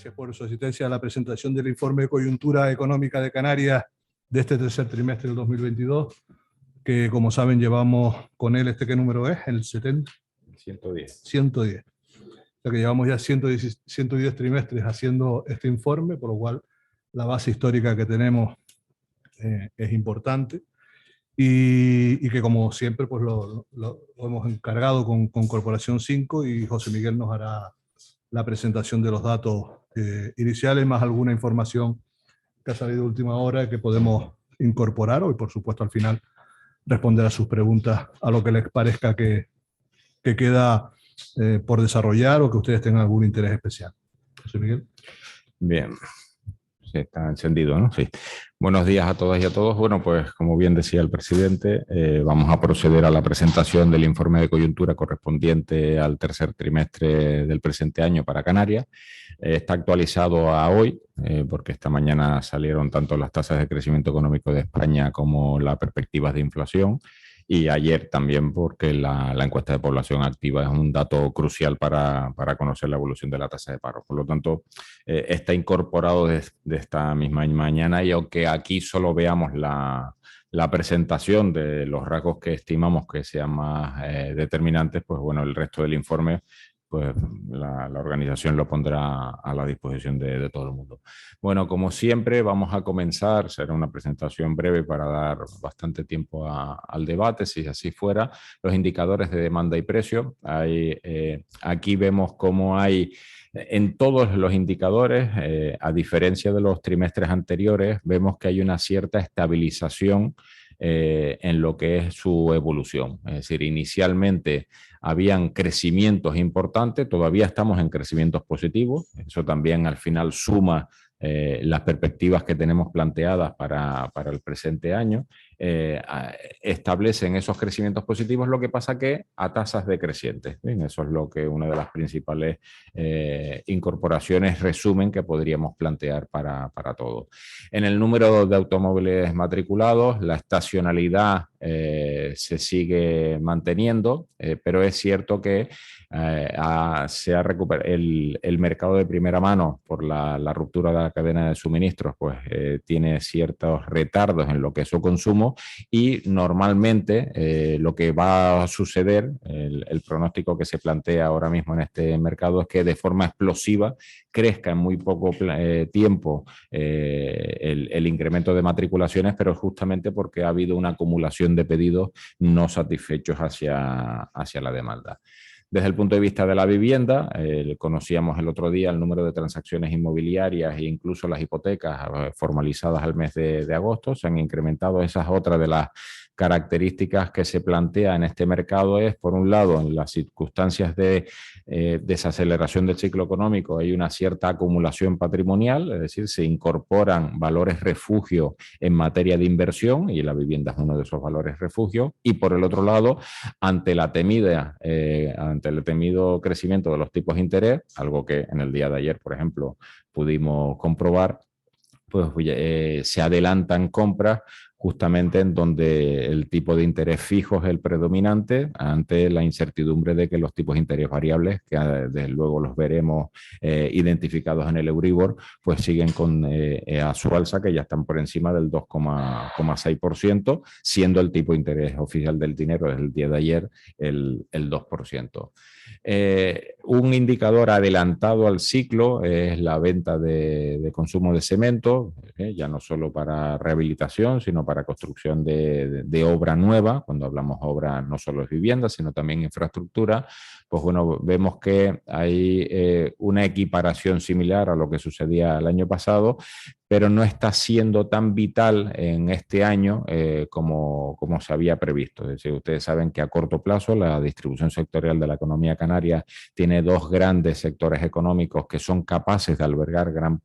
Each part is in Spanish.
gracias por su asistencia a la presentación del informe de coyuntura económica de Canarias de este tercer trimestre del 2022, que como saben llevamos con él, ¿qué número es? ¿El 70? 110. 110. O sea que llevamos ya 110 trimestres haciendo este informe, por lo cual la base histórica que tenemos es importante. Y que como siempre pues lo hemos encargado con Corporación 5 y José Miguel nos hará la presentación de los datos iniciales, más alguna información que ha salido de última hora que podemos incorporar o, y por supuesto al final responder a sus preguntas a lo que les parezca que queda por desarrollar o que ustedes tengan algún interés especial. José Miguel. Bien. Sí, está encendido, ¿no? Sí. Buenos días a todas y a todos. Bueno, pues como bien decía el presidente, vamos a proceder a la presentación del informe de coyuntura correspondiente al tercer trimestre del presente año para Canarias. Está actualizado a hoy, porque esta mañana salieron tanto las tasas de crecimiento económico de España como las perspectivas de inflación. Y ayer también porque la encuesta de población activa es un dato crucial para conocer la evolución de la tasa de paro. Por lo tanto, está incorporado de esta misma mañana, y aunque aquí solo veamos la presentación de los rasgos que estimamos que sean más determinantes, pues bueno, el resto del informe pues la organización lo pondrá a la disposición de todo el mundo. Bueno, como siempre, vamos a comenzar. Será una presentación breve para dar bastante tiempo al debate, si así fuera. Los indicadores de demanda y precio. Aquí vemos cómo hay en todos los indicadores, a diferencia de los trimestres anteriores, vemos que hay una cierta estabilización en lo que es su evolución. Es decir, inicialmente habían crecimientos importantes, todavía estamos en crecimientos positivos, eso también al final suma las perspectivas que tenemos planteadas para el presente año, establecen esos crecimientos positivos, lo que pasa que a tasas decrecientes. Bien, eso es lo que una de las principales incorporaciones resumen que podríamos plantear para todos. En el número de automóviles matriculados, la estacionalidad se sigue manteniendo, pero es cierto que se ha recuperado el mercado de primera mano por la ruptura de la cadena de suministros, pues tiene ciertos retardos en lo que es su consumo, y normalmente lo que va a suceder, el pronóstico que se plantea ahora mismo en este mercado es que de forma explosiva crezca en muy poco tiempo el incremento de matriculaciones, pero justamente porque ha habido una acumulación de pedidos no satisfechos hacia la demanda. Desde el punto de vista de la vivienda, conocíamos el otro día el número de transacciones inmobiliarias e incluso las hipotecas formalizadas al mes de agosto. Se han incrementado. Esas otras de las características que se plantea en este mercado es, por un lado, en las circunstancias de desaceleración del ciclo económico, hay una cierta acumulación patrimonial, es decir, se incorporan valores refugio en materia de inversión, y la vivienda es uno de esos valores refugio. Y por el otro lado, ante el temido crecimiento de los tipos de interés, algo que en el día de ayer, por ejemplo, pudimos comprobar, pues se adelantan compras justamente en donde el tipo de interés fijo es el predominante ante la incertidumbre de que los tipos de interés variables, que desde luego los veremos identificados en el Euribor, pues siguen a su alza, que ya están por encima del 2,6%, siendo el tipo de interés oficial del dinero desde el día de ayer el 2%. Un indicador adelantado al ciclo es la venta de consumo de cemento, ya no solo para rehabilitación, sino para construcción de obra nueva. Cuando hablamos obra, no solo es vivienda, sino también infraestructura. Pues bueno, vemos que hay una equiparación similar a lo que sucedía el año pasado, pero no está siendo tan vital en este año como se había previsto. Es decir, ustedes saben que a corto plazo la distribución sectorial de la economía canaria tiene dos grandes sectores económicos que son capaces de albergar gran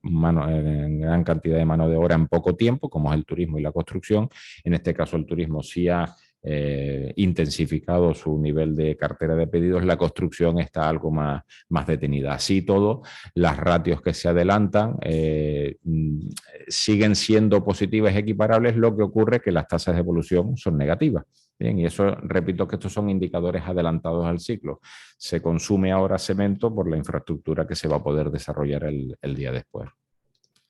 cantidad de mano de obra en poco tiempo, como es el turismo y la construcción. En este caso el turismo sí ha intensificado su nivel de cartera de pedidos, la construcción está algo más detenida. Así todo, las ratios que se adelantan siguen siendo positivas y equiparables, lo que ocurre es que las tasas de evolución son negativas. Bien, y eso, repito que estos son indicadores adelantados al ciclo. Se consume ahora cemento por la infraestructura que se va a poder desarrollar el día después.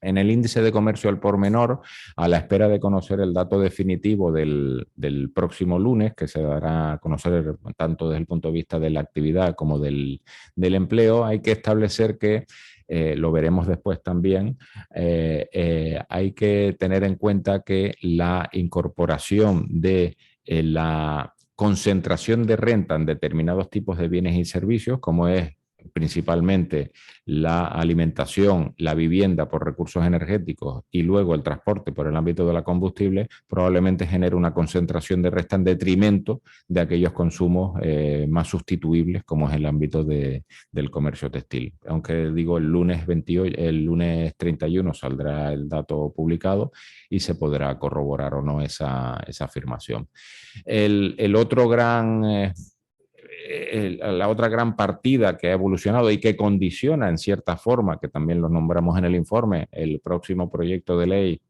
En el índice de comercio al por menor, a la espera de conocer el dato definitivo del próximo lunes, que se dará a conocer tanto desde el punto de vista de la actividad como del empleo, hay que establecer que, lo veremos después también, hay que tener en cuenta que la incorporación de la concentración de renta en determinados tipos de bienes y servicios, como es principalmente la alimentación, la vivienda por recursos energéticos y luego el transporte por el ámbito de la combustible, probablemente genere una concentración de renta en detrimento de aquellos consumos más sustituibles, como es el ámbito del comercio textil. Aunque digo, el lunes 31 saldrá el dato publicado y se podrá corroborar o no esa afirmación. El otro gran... la otra gran partida que ha evolucionado y que condiciona en cierta forma, que también lo nombramos en el informe, el próximo proyecto de ley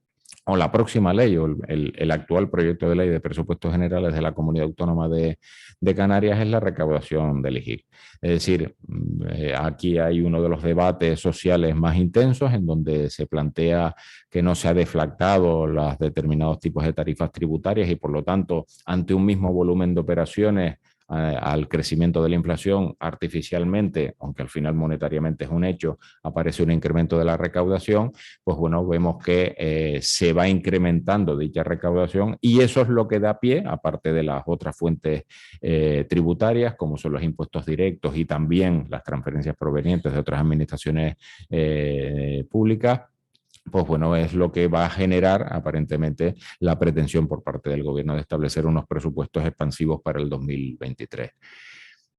o la próxima ley o el actual proyecto de ley de presupuestos generales de la Comunidad Autónoma de Canarias es la recaudación del IGIC. Es decir, aquí hay uno de los debates sociales más intensos en donde se plantea que no se ha deflactado los determinados tipos de tarifas tributarias y por lo tanto ante un mismo volumen de operaciones al crecimiento de la inflación artificialmente, aunque al final monetariamente es un hecho, aparece un incremento de la recaudación, pues bueno, vemos que se va incrementando dicha recaudación y eso es lo que da pie, aparte de las otras fuentes tributarias, como son los impuestos directos y también las transferencias provenientes de otras administraciones públicas, pues bueno, es lo que va a generar aparentemente la pretensión por parte del gobierno de establecer unos presupuestos expansivos para el 2023.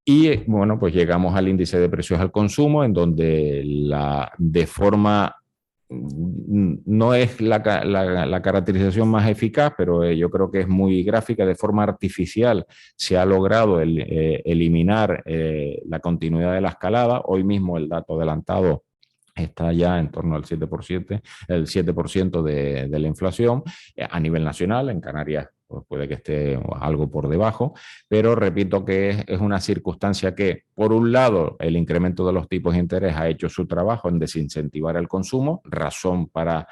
Y bueno, pues llegamos al índice de precios al consumo, en donde de forma, no es la caracterización más eficaz, pero yo creo que es muy gráfica, de forma artificial se ha logrado eliminar la continuidad de la escalada. Hoy mismo el dato adelantado está ya en torno al 7%, el 7% de la inflación a nivel nacional. En Canarias pues puede que esté algo por debajo, pero repito que es una circunstancia que, por un lado, el incremento de los tipos de interés ha hecho su trabajo en desincentivar el consumo, razón para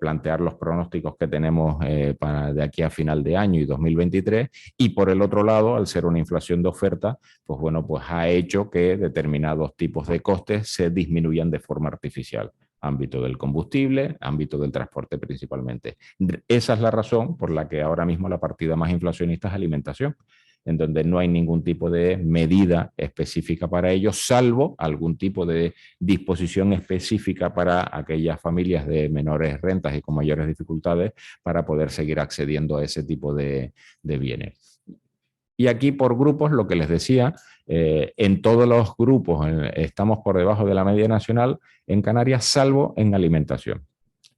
plantear los pronósticos que tenemos para de aquí a final de año y 2023, y por el otro lado, al ser una inflación de oferta, pues bueno, pues ha hecho que determinados tipos de costes se disminuyan de forma artificial. Ámbito del combustible, ámbito del transporte principalmente. Esa es la razón por la que ahora mismo la partida más inflacionista es alimentación, en donde no hay ningún tipo de medida específica para ello, salvo algún tipo de disposición específica para aquellas familias de menores rentas y con mayores dificultades para poder seguir accediendo a ese tipo de bienes. Y aquí por grupos, lo que les decía, en todos los grupos estamos por debajo de la media nacional en Canarias, salvo en alimentación.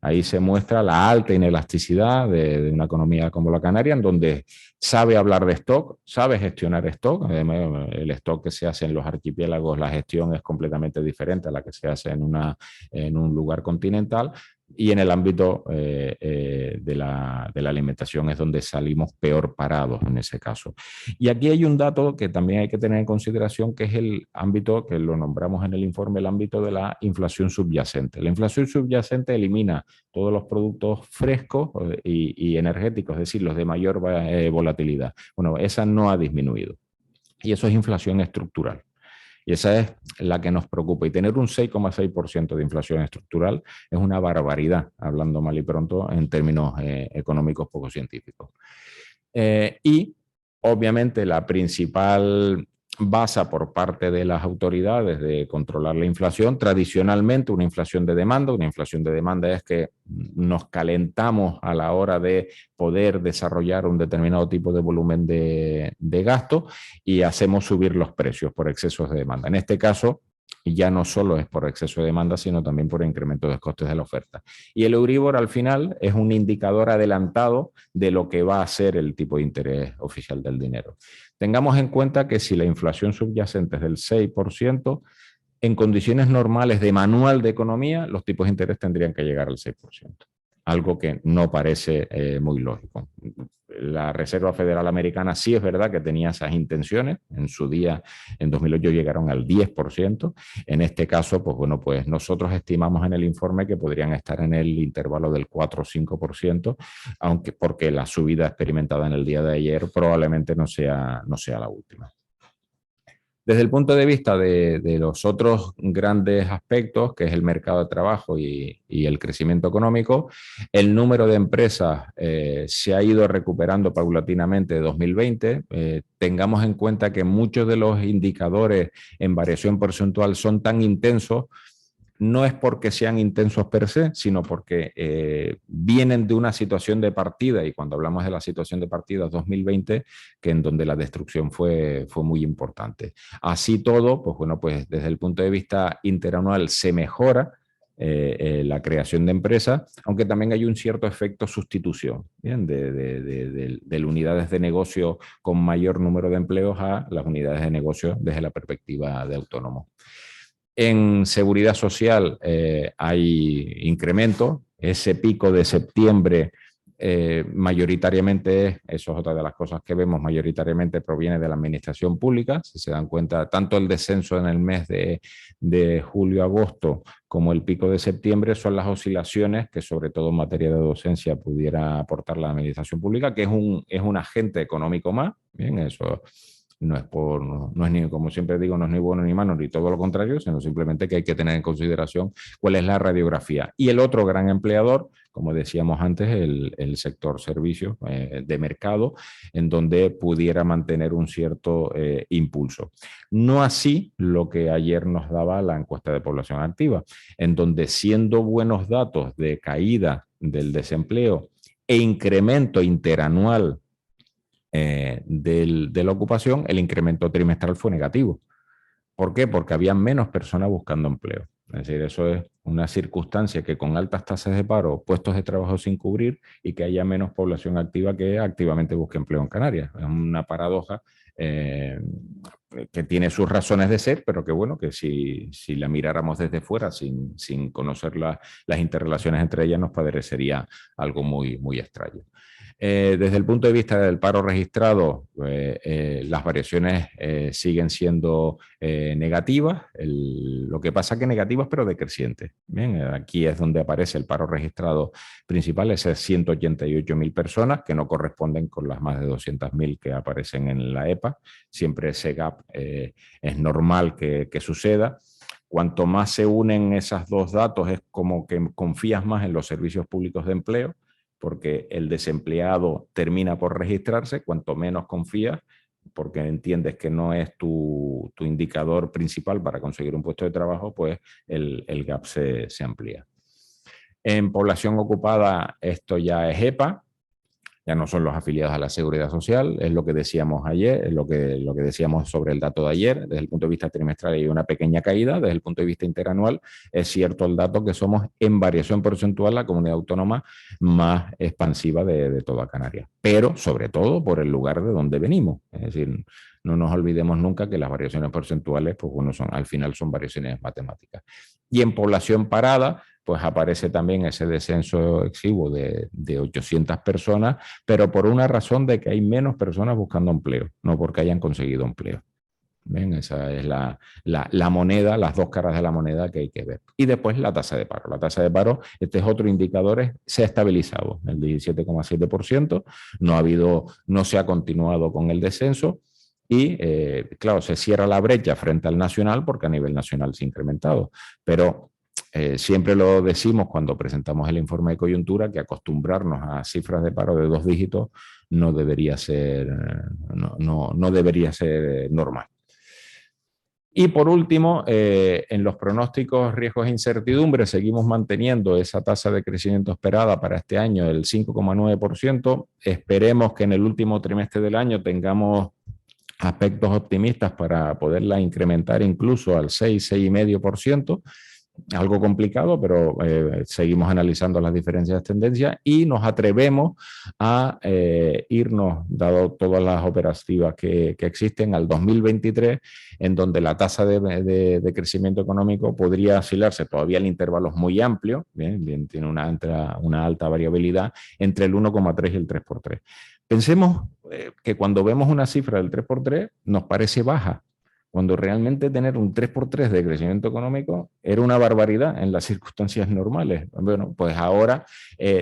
Ahí se muestra la alta inelasticidad de una economía como la canaria, en donde sabe hablar de stock, sabe gestionar stock. El stock que se hace en los archipiélagos, la gestión es completamente diferente a la que se hace en un lugar continental. Y en el ámbito de la alimentación es donde salimos peor parados en ese caso. Y aquí hay un dato que también hay que tener en consideración, que es el ámbito, que lo nombramos en el informe, el ámbito de la inflación subyacente. La inflación subyacente elimina todos los productos frescos y energéticos, es decir, los de mayor volatilidad. Bueno, esa no ha disminuido. Y eso es inflación estructural. Y esa es la que nos preocupa. Y tener un 6,6% de inflación estructural es una barbaridad, hablando mal y pronto en términos económicos poco científicos. Y obviamente la principal base por parte de las autoridades de controlar la inflación, tradicionalmente una inflación de demanda es que nos calentamos a la hora de poder desarrollar un determinado tipo de volumen de gasto y hacemos subir los precios por excesos de demanda. En este caso, Y ya no solo es por exceso de demanda, sino también por incremento de costes de la oferta. Y el Euribor al final es un indicador adelantado de lo que va a ser el tipo de interés oficial del dinero. Tengamos en cuenta que si la inflación subyacente es del 6%, en condiciones normales de manual de economía, los tipos de interés tendrían que llegar al 6%. Algo que no parece muy lógico. La Reserva Federal Americana sí es verdad que tenía esas intenciones. En su día, en 2008, llegaron al 10%. En este caso, pues bueno, pues nosotros estimamos en el informe que podrían estar en el intervalo del 4 o 5%, aunque porque la subida experimentada en el día de ayer probablemente no sea la última. Desde el punto de vista de los otros grandes aspectos, que es el mercado de trabajo y el crecimiento económico, el número de empresas se ha ido recuperando paulatinamente de 2020. Tengamos en cuenta que muchos de los indicadores en variación porcentual son tan intensos, no es porque sean intensos per se, sino porque vienen de una situación de partida, y cuando hablamos de la situación de partida 2020, que en donde la destrucción fue muy importante. Así todo, pues bueno, pues desde el punto de vista interanual se mejora la creación de empresas, aunque también hay un cierto efecto sustitución, ¿bien? De unidades de negocio con mayor número de empleos a las unidades de negocio desde la perspectiva de autónomo. En seguridad social hay incremento. Ese pico de septiembre mayoritariamente, eso es otra de las cosas que vemos, mayoritariamente proviene de la administración pública. Si se dan cuenta, tanto el descenso en el mes de julio-agosto como el pico de septiembre son las oscilaciones que, sobre todo en materia de docencia, pudiera aportar la administración pública, que es un agente económico más. Bien, eso no es ni, como siempre digo, no es ni bueno ni malo, ni todo lo contrario, sino simplemente que hay que tener en consideración cuál es la radiografía. Y el otro gran empleador, como decíamos antes, el sector servicios de mercado, en donde pudiera mantener un cierto impulso. No así lo que ayer nos daba la encuesta de población activa, en donde, siendo buenos datos de caída del desempleo e incremento interanual de la ocupación, el incremento trimestral fue negativo. ¿Por qué? Porque había menos personas buscando empleo. Es decir, eso es una circunstancia que, con altas tasas de paro, puestos de trabajo sin cubrir, y que haya menos población activa que activamente busque empleo en Canarias. Es una paradoja que tiene sus razones de ser, pero que bueno, que si la miráramos desde fuera sin conocer las interrelaciones entre ellas, nos parecería algo muy, muy extraño. Desde el punto de vista del paro registrado, las variaciones siguen siendo negativas. Lo que pasa es que negativas, pero decrecientes. Bien, aquí es donde aparece el paro registrado principal, esas 188.000 personas, que no corresponden con las más de 200.000 que aparecen en la EPA. Siempre ese gap es normal que suceda. Cuanto más se unen esos dos datos, es como que confías más en los servicios públicos de empleo, porque el desempleado termina por registrarse. Cuanto menos confías, porque entiendes que no es tu indicador principal para conseguir un puesto de trabajo, pues el gap se amplía. En población ocupada, esto ya es EPA, ya no son los afiliados a la Seguridad Social, es lo que decíamos ayer, es lo que decíamos sobre el dato de ayer. Desde el punto de vista trimestral hay una pequeña caída. Desde el punto de vista interanual es cierto el dato que somos, en variación porcentual, la comunidad autónoma más expansiva de toda Canarias, pero sobre todo por el lugar de donde venimos. Es decir, no nos olvidemos nunca que las variaciones porcentuales, pues bueno, al final son variaciones matemáticas. Y en población parada, pues aparece también ese descenso exiguo de 800 personas, pero por una razón de que hay menos personas buscando empleo, no porque hayan conseguido empleo. ¿Ven? Esa es la moneda, las dos caras de la moneda que hay que ver. Y después la tasa de paro. La tasa de paro, este es otro indicador, se ha estabilizado, el 17,7%, no se ha continuado con el descenso. Y claro, se cierra la brecha frente al nacional, porque a nivel nacional se ha incrementado, pero siempre lo decimos cuando presentamos el informe de coyuntura, que acostumbrarnos a cifras de paro de 2 dígitos no debería ser normal. Y por último, en los pronósticos, riesgos e incertidumbres, seguimos manteniendo esa tasa de crecimiento esperada para este año del 5,9%. Esperemos que en el último trimestre del año tengamos aspectos optimistas para poderla incrementar incluso al 6, 6,5%. Algo complicado, pero seguimos analizando las diferencias de tendencia y nos atrevemos a irnos, dado todas las operativas que existen, al 2023, en donde la tasa de crecimiento económico podría oscilarse. Todavía el intervalo es muy amplio, bien, tiene una alta variabilidad entre el 1,3 y el 3x3. Pensemos que cuando vemos una cifra del 3x3 nos parece baja, cuando realmente tener un 3x3 de crecimiento económico era una barbaridad en las circunstancias normales. Bueno, pues ahora,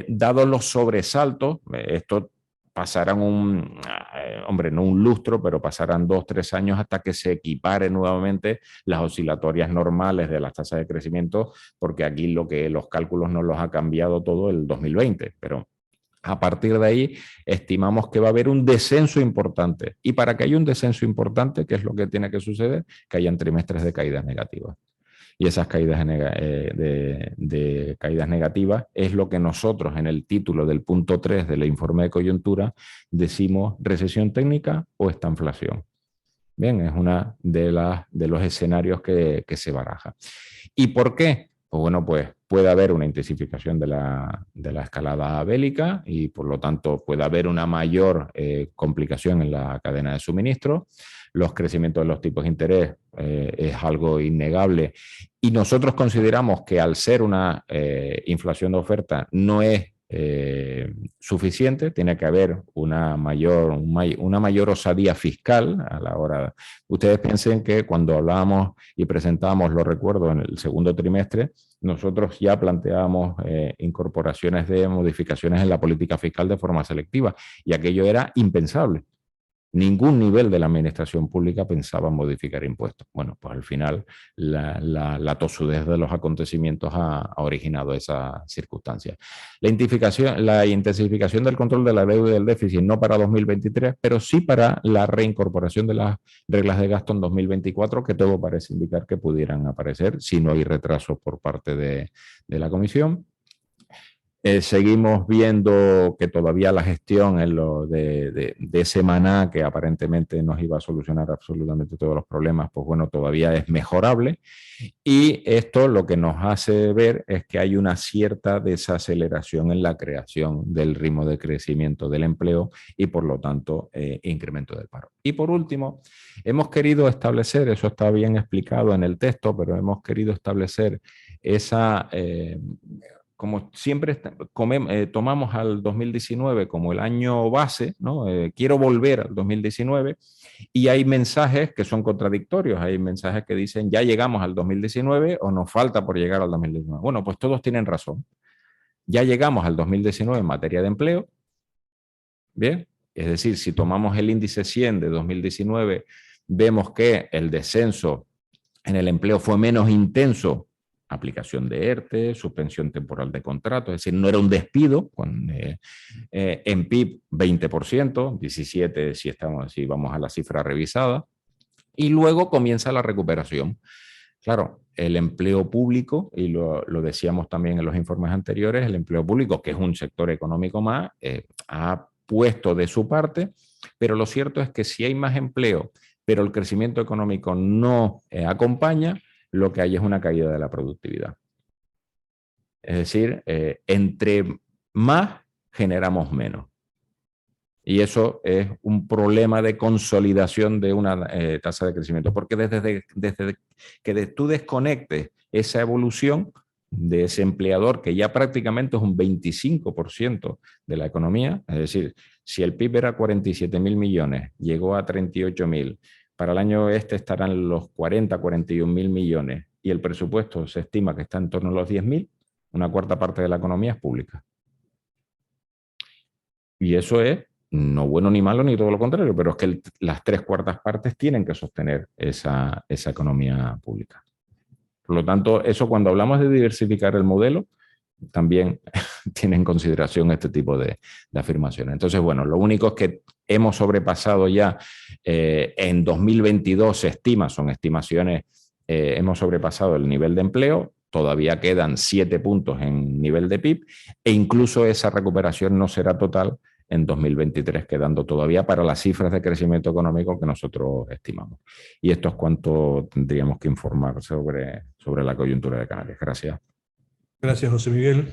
dados los sobresaltos, esto pasarán no un lustro, pero pasarán 2, 3 años hasta que se equiparen nuevamente las oscilatorias normales de las tasas de crecimiento, porque aquí los cálculos no los ha cambiado todo el 2020, pero a partir de ahí, estimamos que va a haber un descenso importante. Y para que haya un descenso importante, ¿qué es lo que tiene que suceder? Que hayan trimestres de caídas negativas. Y esas caídas de caídas negativas es lo que nosotros en el título del punto 3 del informe de coyuntura decimos recesión técnica o estanflación. Bien, es uno de los escenarios que se baraja. ¿Y por qué? Pues bueno, pues puede haber una intensificación de la escalada bélica y por lo tanto puede haber una mayor complicación en la cadena de suministro. Los crecimientos de los tipos de interés es algo innegable y nosotros consideramos que al ser una inflación de oferta no es suficiente, tiene que haber una mayor osadía fiscal a la hora. Ustedes piensen que cuando hablábamos y presentábamos, lo recuerdo, en el segundo trimestre, nosotros ya planteábamos incorporaciones de modificaciones en la política fiscal de forma selectiva y aquello era impensable. Ningún nivel de la administración pública pensaba modificar impuestos. Bueno, pues al final la tosudez de los acontecimientos ha originado esa circunstancia. La intensificación del control de la deuda y del déficit no para 2023, pero sí para la reincorporación de las reglas de gasto en 2024, que todo parece indicar que pudieran aparecer si no hay retraso por parte de la Comisión. Seguimos viendo que todavía la gestión en lo de Semaná, que aparentemente nos iba a solucionar absolutamente todos los problemas, pues bueno, todavía es mejorable. Y esto lo que nos hace ver es que hay una cierta desaceleración en la creación del ritmo de crecimiento del empleo y por lo tanto incremento del paro. Y por último, hemos querido establecer, eso está bien explicado en el texto, pero hemos querido establecer esa... como siempre tomamos al 2019 como el año base, ¿no? Quiero volver al 2019 y hay mensajes que son contradictorios, hay mensajes que dicen ya llegamos al 2019 o nos falta por llegar al 2019. Bueno, pues todos tienen razón. Ya llegamos al 2019 en materia de empleo, ¿bien? Es decir, si tomamos el índice 100 de 2019, vemos que el descenso en el empleo fue menos intenso, aplicación de ERTE, suspensión temporal de contrato, es decir, no era un despido, en PIB 20%, 17% si vamos a la cifra revisada, y luego comienza la recuperación. Claro, el empleo público, y lo decíamos también en los informes anteriores, el empleo público, que es un sector económico más, ha puesto de su parte, pero lo cierto es que si hay más empleo, pero el crecimiento económico no acompaña, lo que hay es una caída de la productividad. Es decir, entre más generamos menos. Y eso es un problema de consolidación de una tasa de crecimiento, porque desde que tú desconectes esa evolución de ese empleador, que ya prácticamente es un 25% de la economía, es decir, si el PIB era 47.000 millones, llegó a 38.000, para el año estarán los 41.000 millones y el presupuesto se estima que está en torno a los 10.000, una cuarta parte de la economía es pública. Y eso es no bueno ni malo ni todo lo contrario, pero es que las 3/4 partes tienen que sostener esa economía pública. Por lo tanto, eso cuando hablamos de diversificar el modelo, también tiene en consideración este tipo de afirmaciones. Entonces, bueno, lo único es que hemos sobrepasado ya, en 2022 se estima, son estimaciones, hemos sobrepasado el nivel de empleo, todavía quedan 7 puntos en nivel de PIB e incluso esa recuperación no será total en 2023, quedando todavía para las cifras de crecimiento económico que nosotros estimamos. Y esto es cuanto tendríamos que informar sobre la coyuntura de Canarias. Gracias. Gracias, José Miguel.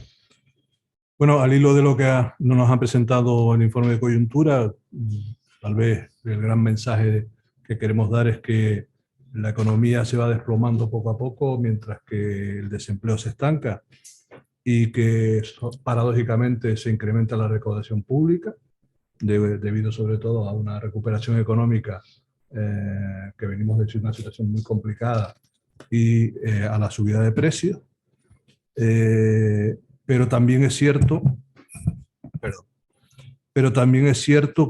Bueno, al hilo de lo que no nos han presentado el informe de coyuntura, tal vez el gran mensaje que queremos dar es que la economía se va desplomando poco a poco mientras que el desempleo se estanca y que paradójicamente se incrementa la recaudación pública debido sobre todo a una recuperación económica que venimos de una situación muy complicada y a la subida de precios. Pero también es cierto,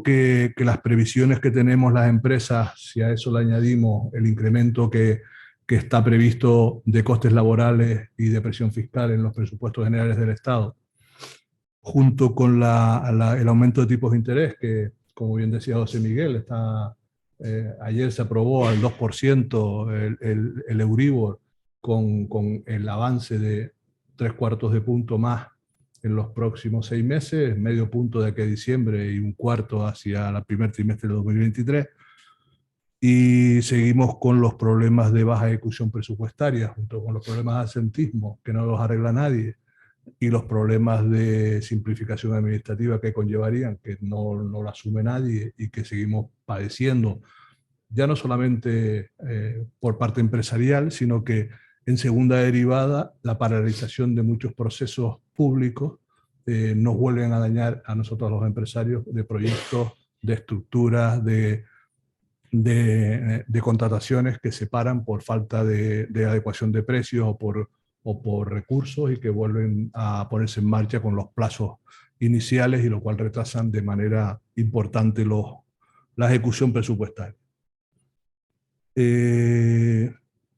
que las previsiones que tenemos las empresas, si a eso le añadimos el incremento que está previsto de costes laborales y de presión fiscal en los presupuestos generales del Estado, junto con el aumento de tipos de interés, que, como bien decía José Miguel, ayer se aprobó al 2% el Euribor, con el avance de 3/4 de punto más en los próximos 6 meses, medio punto de aquí a diciembre y 1/4 hacia el primer trimestre de 2023. Y seguimos con los problemas de baja ejecución presupuestaria, junto con los problemas de absentismo, que no los arregla nadie, y los problemas de simplificación administrativa que conllevarían, que no lo asume nadie y que seguimos padeciendo, ya no solamente por parte empresarial, sino que en segunda derivada, la paralización de muchos procesos públicos nos vuelven a dañar a nosotros los empresarios de proyectos, de estructuras, de contrataciones que se paran por falta de adecuación de precios o por recursos, y que vuelven a ponerse en marcha con los plazos iniciales, y lo cual retrasan de manera importante la ejecución presupuestaria.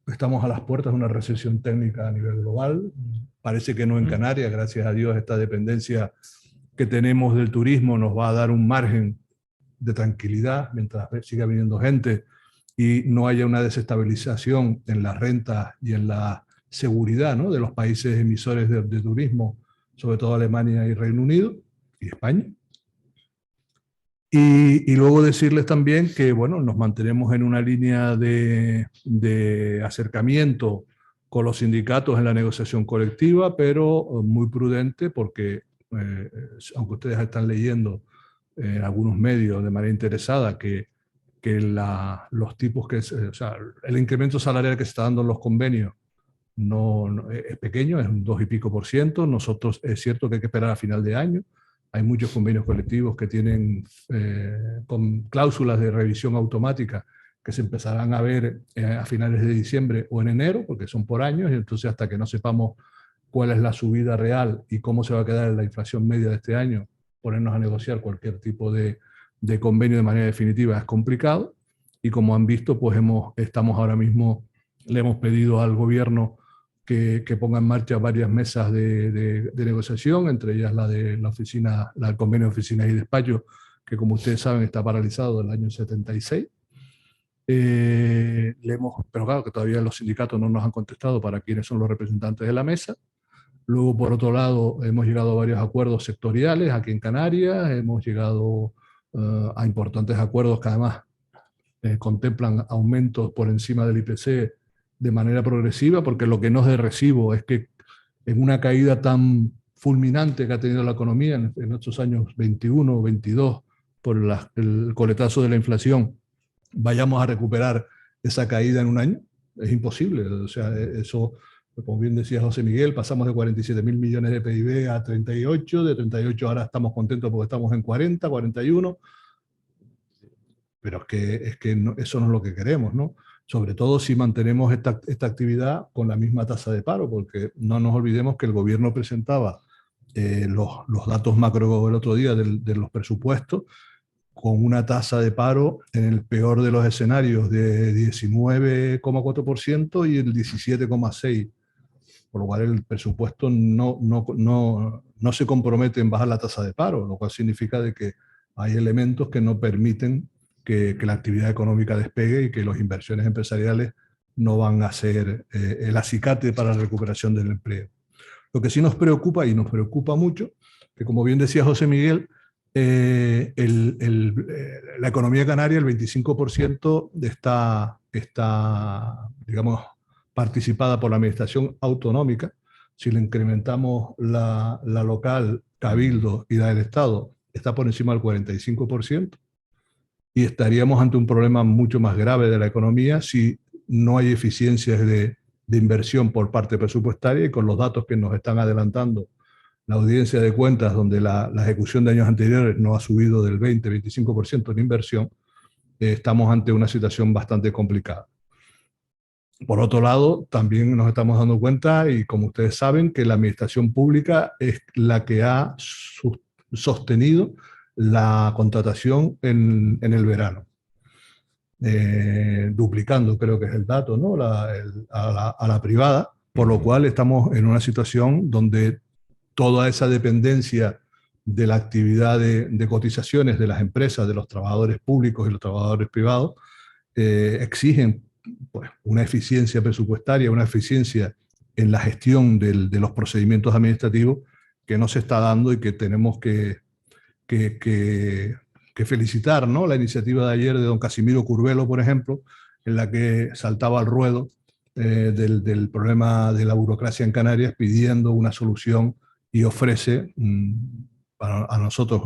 Estamos a las puertas de una recesión técnica a nivel global. Parece que no en Canarias, gracias a Dios. Esta dependencia que tenemos del turismo nos va a dar un margen de tranquilidad mientras siga viniendo gente y no haya una desestabilización en las rentas y en la seguridad, ¿no?, de los países emisores de turismo, sobre todo Alemania y Reino Unido y España. Y luego decirles también que, bueno, nos mantenemos en una línea de acercamiento con los sindicatos en la negociación colectiva, pero muy prudente, porque aunque ustedes están leyendo en algunos medios de manera interesada que los tipos o sea, el incremento salarial que se está dando en los convenios no es pequeño, es un 2 y pico %. Nosotros, es cierto que hay que esperar a final de año. Hay muchos convenios colectivos que tienen con cláusulas de revisión automática que se empezarán a ver a finales de diciembre o en enero, porque son por años, y entonces hasta que no sepamos cuál es la subida real y cómo se va a quedar la inflación media de este año, ponernos a negociar cualquier tipo de convenio de manera definitiva es complicado. Y como han visto, pues estamos ahora mismo, le hemos pedido al gobierno que ponga en marcha varias mesas de negociación, entre ellas la de la oficina, el convenio de oficinas y despachos, que, como ustedes saben, está paralizado desde el año 76. Pero claro, que todavía los sindicatos no nos han contestado para quiénes son los representantes de la mesa. Luego, por otro lado, hemos llegado a varios acuerdos sectoriales aquí en Canarias, hemos llegado a importantes acuerdos que además contemplan aumentos por encima del IPC de manera progresiva, porque lo que no es de recibo es que en una caída tan fulminante que ha tenido la economía en estos años 21 o 22 por el coletazo de la inflación, vayamos a recuperar esa caída en un año. Es imposible. O sea, eso, como bien decía José Miguel, pasamos de 47.000 millones de PIB a 38, de 38 ahora estamos contentos porque estamos en 40, 41, pero es que no, eso no es lo que queremos, ¿no? Sobre todo si mantenemos esta actividad con la misma tasa de paro, porque no nos olvidemos que el gobierno presentaba los datos macro el otro día de los presupuestos, con una tasa de paro en el peor de los escenarios de 19,4% y el 17,6%, por lo cual el presupuesto no se compromete en bajar la tasa de paro, lo cual significa de que hay elementos que no permiten que la actividad económica despegue y que las inversiones empresariales no van a ser el acicate para la recuperación del empleo. Lo que sí nos preocupa, y nos preocupa mucho, que, como bien decía José Miguel, La economía canaria, el 25% está, digamos, participada por la administración autonómica. Si le incrementamos la local, cabildo y la del Estado, está por encima del 45%, y estaríamos ante un problema mucho más grave de la economía si no hay eficiencias de inversión por parte presupuestaria, y con los datos que nos están adelantando la audiencia de cuentas, donde la ejecución de años anteriores no ha subido del 20-25% en inversión, estamos ante una situación bastante complicada. Por otro lado, también nos estamos dando cuenta, y como ustedes saben, que la administración pública es la que ha sostenido la contratación en el verano. Duplicando, creo que es el dato, ¿no? a la privada, por lo cual estamos en una situación donde toda esa dependencia de la actividad de cotizaciones de las empresas, de los trabajadores públicos y los trabajadores privados, exigen, pues, una eficiencia presupuestaria, una eficiencia en la gestión de los procedimientos administrativos que no se está dando, y que tenemos que felicitar, ¿no? La iniciativa de ayer de don Casimiro Curvelo, por ejemplo, en la que saltaba al ruedo del problema de la burocracia en Canarias, pidiendo una solución, y ofrece a nosotros,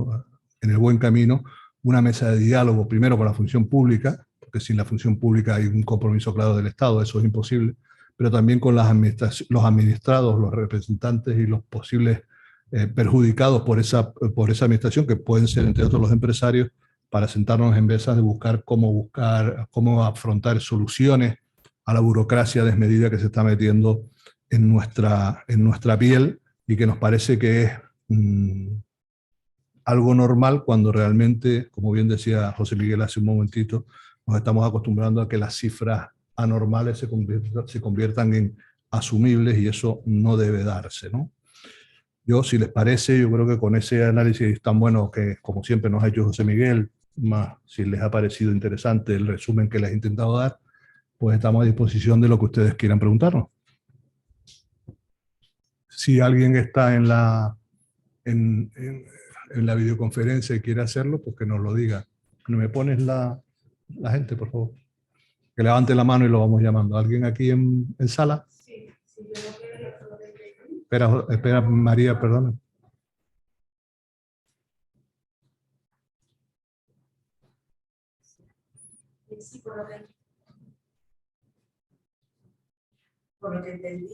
en el buen camino, una mesa de diálogo, primero con la función pública, porque sin la función pública hay un compromiso claro del Estado, eso es imposible, pero también con los administrados, los representantes y los posibles perjudicados por esa administración, que pueden ser, entre otros, los empresarios, para sentarnos en mesas de buscar cómo afrontar soluciones a la burocracia desmedida que se está metiendo en nuestra piel, y que nos parece que es algo normal, cuando realmente, como bien decía José Miguel hace un momentito, nos estamos acostumbrando a que las cifras anormales se conviertan en asumibles, y eso no debe darse, ¿no? Yo, si les parece, yo creo que con ese análisis tan bueno que, como siempre, nos ha hecho José Miguel, más si les ha parecido interesante el resumen que les he intentado dar, pues estamos a disposición de lo que ustedes quieran preguntarnos. Si alguien está en la videoconferencia y quiere hacerlo, pues que nos lo diga. ¿Me pones la gente, por favor? Que levante la mano y lo vamos llamando. ¿Alguien aquí en sala? Sí, sí, yo no quiero. Espera, María, perdona. Sí, por lo que entendí,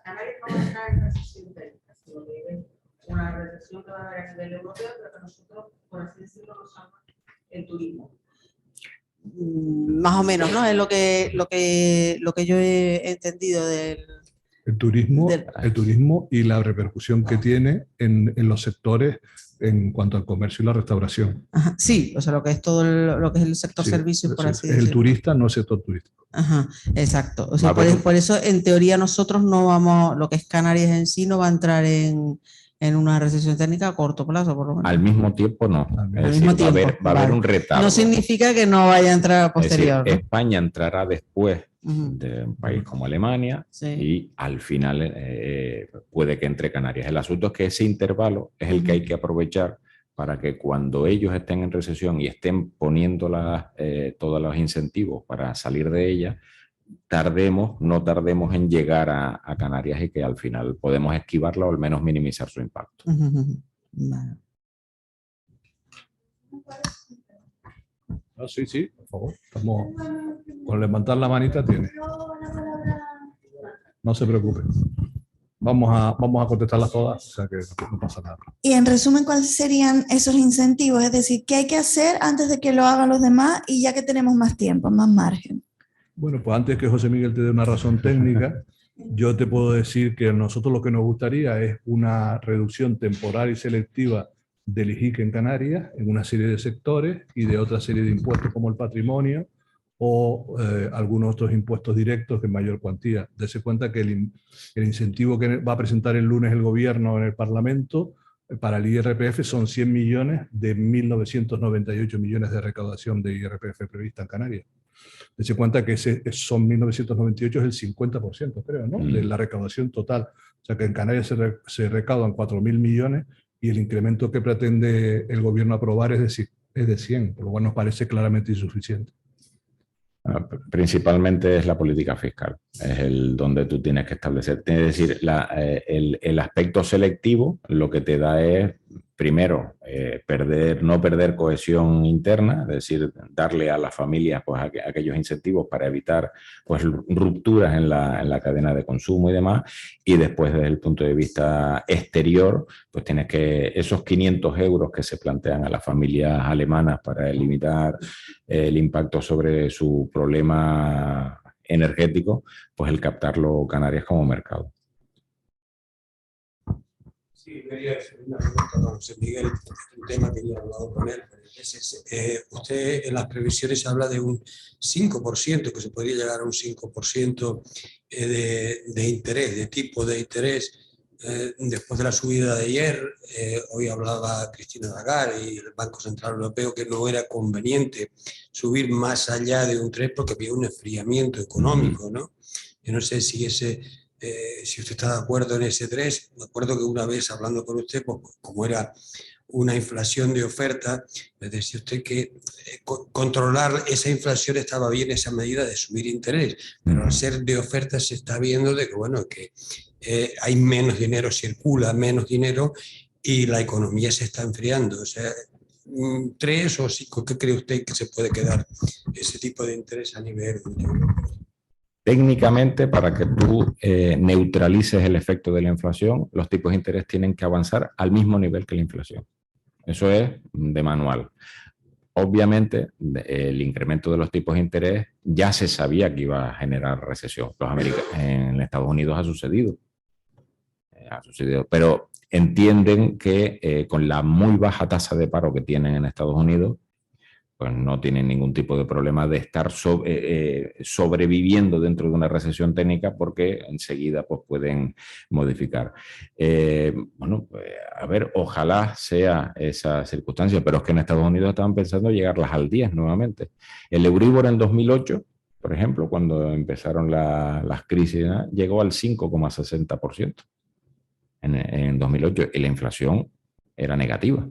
Canarias no va a entrar en recesión técnica, sino que es una recesión que va a haber a nivel europeo, pero que nosotros, por así decirlo, nos salva el turismo. Más o menos, ¿no? Es lo que yo he entendido del turismo y la repercusión que tiene en los sectores en cuanto al comercio y la restauración. Ajá, sí, o sea, lo que es todo lo que es el sector servicios, por así decirlo. El turista, no el sector turístico. Ajá, exacto. O sea, por eso, en teoría, nosotros no vamos, lo que es Canarias en sí, no va a entrar en una recesión técnica a corto plazo, por lo menos. Al mismo tiempo, no. Al mismo tiempo, va a haber un retardo. No significa que no vaya a entrar a posterior. Es decir, España entrará después de un país como Alemania, sí, y al final puede que entre Canarias. El asunto es que ese intervalo es el que hay que aprovechar para que, cuando ellos estén en recesión y estén poniendo todos los incentivos para salir de ella, no tardemos en llegar a Canarias, y que al final podemos esquivarla o al menos minimizar su impacto. Vale. Sí, por favor. Estamos con levantar la manita tiene. No se preocupe. Vamos a contestarlas todas, o sea que no pasa nada. Y en resumen, ¿cuáles serían esos incentivos? Es decir, ¿qué hay que hacer antes de que lo hagan los demás, y ya que tenemos más tiempo, más margen? Bueno, pues antes que José Miguel te dé una razón técnica, yo te puedo decir que a nosotros lo que nos gustaría es una reducción temporal y selectiva del IJIC en Canarias, en una serie de sectores, y de otra serie de impuestos como el patrimonio o algunos otros impuestos directos en mayor cuantía. Dese cuenta que el incentivo que va a presentar el lunes el gobierno en el Parlamento para el IRPF son 100 millones de 1.998 millones de recaudación de IRPF prevista en Canarias. Dese cuenta que son 1.998, es el 50%, creo, ¿no? De la recaudación total. O sea que en Canarias se recaudan 4.000 millones y el incremento que pretende el gobierno aprobar es de 100, por lo cual nos parece claramente insuficiente. Principalmente es la política fiscal, es el donde tú tienes que establecer. Es decir, el aspecto selectivo lo que te da es, primero, no perder cohesión interna, es decir, darle a las familias pues, aquellos incentivos para evitar pues, rupturas en la cadena de consumo y demás. Y después, desde el punto de vista exterior, pues tienes que esos 500 euros que se plantean a las familias alemanas para limitar el impacto sobre su problema energético, pues el captarlo Canarias como mercado. Sí, quería hacer una pregunta a José Miguel, un tema que yo he hablado con él. Usted en las previsiones habla de un 5%, que se podría llegar a un 5% de interés, de tipo de interés. Después de la subida de ayer, hoy hablaba Cristina Lagarde y el Banco Central Europeo que no era conveniente subir más allá de un 3 porque había un enfriamiento económico, ¿no? Yo no sé si si usted está de acuerdo en ese 3, me acuerdo que una vez hablando con usted, pues, como era una inflación de oferta, me decía usted que controlar esa inflación estaba bien, esa medida de subir interés, pero al ser de oferta se está viendo de que, bueno, que hay menos dinero, circula menos dinero y la economía se está enfriando. O sea, 3 o 5, ¿qué cree usted que se puede quedar ese tipo de interés a nivel europeo? Técnicamente, para que tú neutralices el efecto de la inflación, los tipos de interés tienen que avanzar al mismo nivel que la inflación. Eso es de manual. Obviamente, el incremento de los tipos de interés ya se sabía que iba a generar recesión. En Estados Unidos ha sucedido, pero entienden que con la muy baja tasa de paro que tienen en Estados Unidos, pues no tienen ningún tipo de problema de estar sobreviviendo dentro de una recesión técnica porque enseguida pues, pueden modificar. Bueno, pues, a ver, ojalá sea esa circunstancia, pero es que en Estados Unidos estaban pensando llegarlas al 10 nuevamente. El Euribor en 2008, por ejemplo, cuando empezaron las crisis, ¿no? Llegó al 5,60% en 2008 y la inflación era negativa.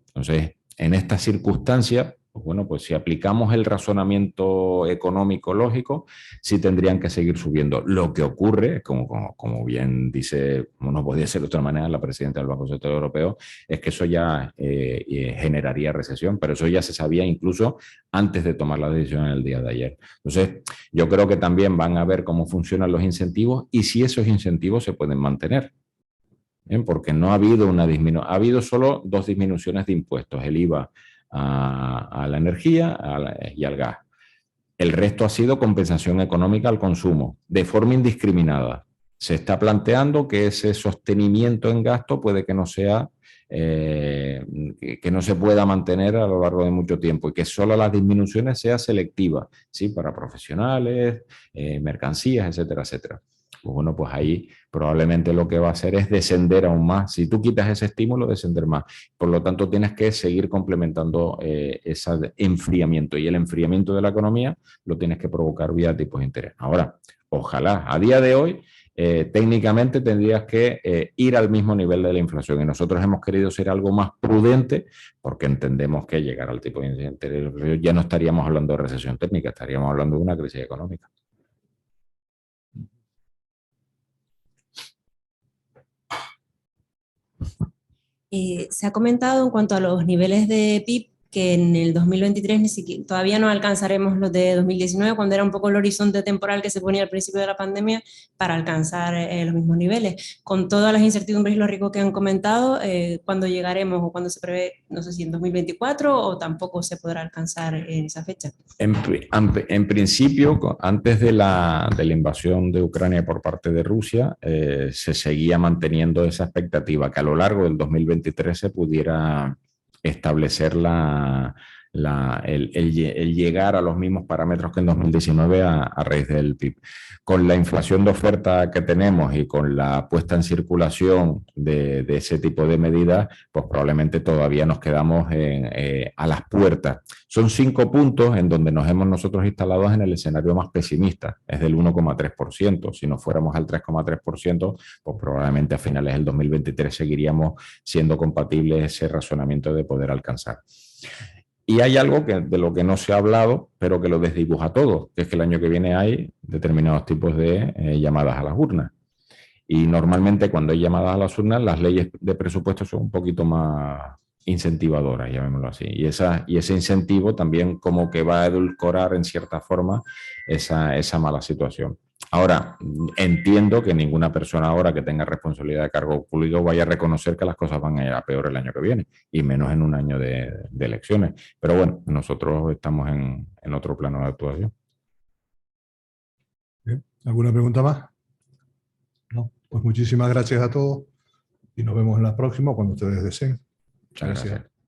Entonces, en estas circunstancias, pues bueno, pues si aplicamos el razonamiento económico lógico, sí tendrían que seguir subiendo. Lo que ocurre, como bien dice, como no podía ser de otra manera la presidenta del Banco Central Europeo, es que eso ya generaría recesión, pero eso ya se sabía incluso antes de tomar la decisión en el día de ayer. Entonces, yo creo que también van a ver cómo funcionan los incentivos y si esos incentivos se pueden mantener. Porque no ha habido una disminución, ha habido solo 2 disminuciones de impuestos, el IVA a la energía y al gas. El resto ha sido compensación económica al consumo, de forma indiscriminada. Se está planteando que ese sostenimiento en gasto puede que no sea, que no se pueda mantener a lo largo de mucho tiempo y que solo las disminuciones sean selectivas, ¿sí? Para profesionales, mercancías, etcétera, etcétera. Pues bueno, pues ahí probablemente lo que va a hacer es descender aún más. Si tú quitas ese estímulo, descender más. Por lo tanto, tienes que seguir complementando ese enfriamiento. Y el enfriamiento de la economía lo tienes que provocar vía tipos de interés. Ahora, ojalá, a día de hoy, técnicamente tendrías que ir al mismo nivel de la inflación. Y nosotros hemos querido ser algo más prudente porque entendemos que llegar al tipo de interés ya no estaríamos hablando de recesión técnica, estaríamos hablando de una crisis económica. Se ha comentado en cuanto a los niveles de PIB que en el 2023 todavía no alcanzaremos los de 2019, cuando era un poco el horizonte temporal que se ponía al principio de la pandemia para alcanzar los mismos niveles. Con todas las incertidumbres y los riesgos que han comentado, ¿cuándo llegaremos o cuándo se prevé? No sé si en 2024 o tampoco se podrá alcanzar en esa fecha. En principio, antes de la invasión de Ucrania por parte de Rusia, se seguía manteniendo esa expectativa que a lo largo del 2023 se pudiera establecer el llegar a los mismos parámetros que en 2019 a raíz del PIB. Con la inflación de oferta que tenemos y con la puesta en circulación de ese tipo de medidas, pues probablemente todavía nos quedamos a las puertas. Son 5 puntos en donde nos hemos nosotros instalado en el escenario más pesimista, es del 1,3%. Si nos fuéramos al 3,3%, pues probablemente a finales del 2023 seguiríamos siendo compatibles ese razonamiento de poder alcanzar. Y hay algo de lo que no se ha hablado, pero que lo desdibuja todo, que es que el año que viene hay determinados tipos de llamadas a las urnas. Y normalmente cuando hay llamadas a las urnas, las leyes de presupuesto son un poquito más incentivadoras, llamémoslo así. Y ese incentivo también como que va a edulcorar en cierta forma esa mala situación. Ahora, entiendo que ninguna persona ahora que tenga responsabilidad de cargo público vaya a reconocer que las cosas van a ir a peor el año que viene, y menos en un año de elecciones. Pero bueno, nosotros estamos en otro plano de actuación. Bien. ¿Alguna pregunta más? No. Pues muchísimas gracias a todos y nos vemos en la próxima cuando ustedes deseen. Muchas gracias.